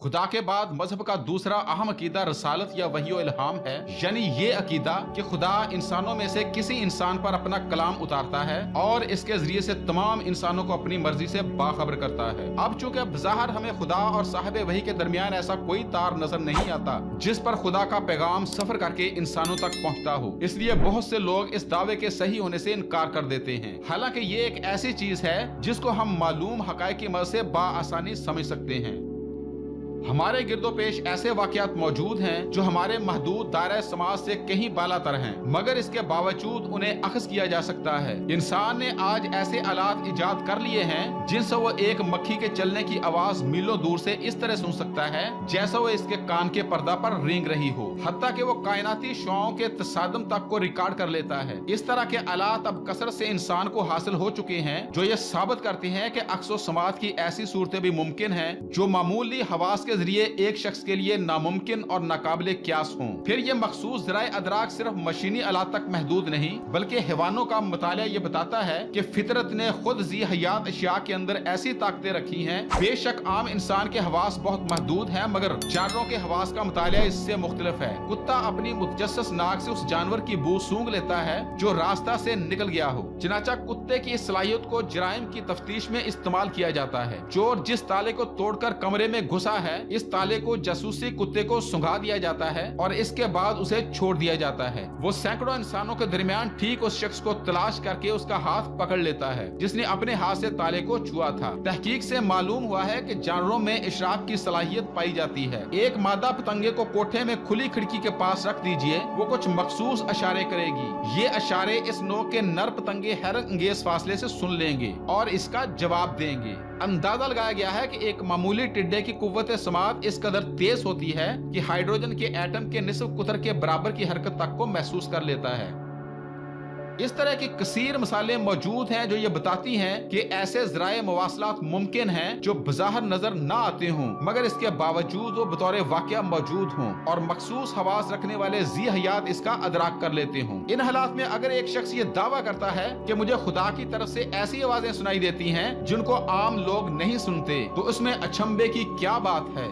खुदा के बाद मजहब का दूसरा अहम अकीदा रसालत या वही इल्हाम है, यानी ये अकीदा कि खुदा इंसानों में से किसी इंसान पर अपना कलाम उतारता है और इसके जरिए से तमाम इंसानों को अपनी मर्जी से बाखबर करता है। अब चूंकि बज़ाहिर हमें खुदा और साहिब वही के दरमियान ऐसा कोई तार नजर नहीं आता जिस पर खुदा का पैगाम सफर करके इंसानों तक पहुंचता हो, इसलिए बहुत से लोग इस दावे के सही होने से इनकार कर देते हैं। हालांकि ये एक ऐसी चीज है जिसको हम मालूम हकायक की मदद से बाआसानी समझ सकते हैं। हमारे गिरदो पेश ऐसे वाकयात मौजूद हैं जो हमारे महदूद दायरे समाज से कहीं बालातर हैं, मगर इसके बावजूद उन्हें अखज़ किया जा सकता है। इंसान ने आज ऐसे आलात इजाद कर लिए हैं जिनसे वो एक मक्खी के चलने की आवाज मीलों दूर से इस तरह सुन सकता है जैसा वो इसके कान के पर्दा पर रेंग रही हो, हत्ता कि वो कायनाती शुआओं के तसादम तक को रिकॉर्ड कर लेता है। इस तरह के आलात अब कसरत से इंसान को हासिल हो चुके हैं जो ये साबित करते हैं कि अक्सो समात की ऐसी सूरतें भी मुमकिन हैं जो मामूली हवास के जरिए एक शख्स के लिए नामुमकिन और नाकाबिले क्यास हों। फिर ये मखसूस ज़राए अदराक सिर्फ मशीनी आलात तक महदूद नहीं बल्कि हैवानों का मुतालिया ये बताता है कि फितरत ने खुद जी हयात अशिया के अंदर ऐसी ताकतें रखी हैं। बेशक आम इंसान के हवास बहुत महदूद हैं, मगर जानवरों के हवास का मुतालिया इससे मुख्तलिफ है। कुत्ता अपनी मुतजस्सिस नाक से उस जानवर की बू सूंघ लेता है जो रास्ता से निकल गया हो। चनाचा कुत्ते की इस सलाहियत को जराइम की तफ्तीश में इस्तेमाल किया जाता है। चोर जिस ताले को तोड़कर कमरे में घुसा है, इस ताले को जासूसी कुत्ते को सुंघा दिया जाता है और इसके बाद उसे छोड़ दिया जाता है। वो सैकड़ों इंसानों के दरमियान ठीक उस शख्स को तलाश करके उसका हाथ पकड़ लेता है जिसने अपने हाथ से ताले को छुआ था। तहकीक से मालूम हुआ है कि जानवरों में इशराक की सलाहियत पाई जाती है। एक मादा पतंगे को कोठे में खुली खिड़की के पास रख दीजिए, वो कुछ मखसूस अशारे करेगी। ये अशारे इस नौ के नर पतंगे हैरत अंगेज फासले से सुन लेंगे और इसका जवाब देंगे। अंदाजा लगाया गया है कि एक मामूली टिड्डे की कुव्वत समात इस कदर तेज होती है कि हाइड्रोजन के एटम के निस्फ कुतर के बराबर की हरकत तक को महसूस कर लेता है। इस तरह की कसीर मिसालें मौजूद हैं जो ये बताती हैं कि ऐसे ज़राए मवासलात मुमकिन हैं जो बज़ाहिर नजर ना आते हों, मगर इसके बावजूद वो बतौर वाक़या मौजूद हों और मखसूस हवास रखने वाले जी हयात इसका अदराक कर लेते हों। इन हालात में अगर एक शख्स ये दावा करता है कि मुझे खुदा की तरफ से ऐसी आवाजें सुनाई देती हैं जिनको आम लोग नहीं सुनते, तो उसमें अचंभे की क्या बात है।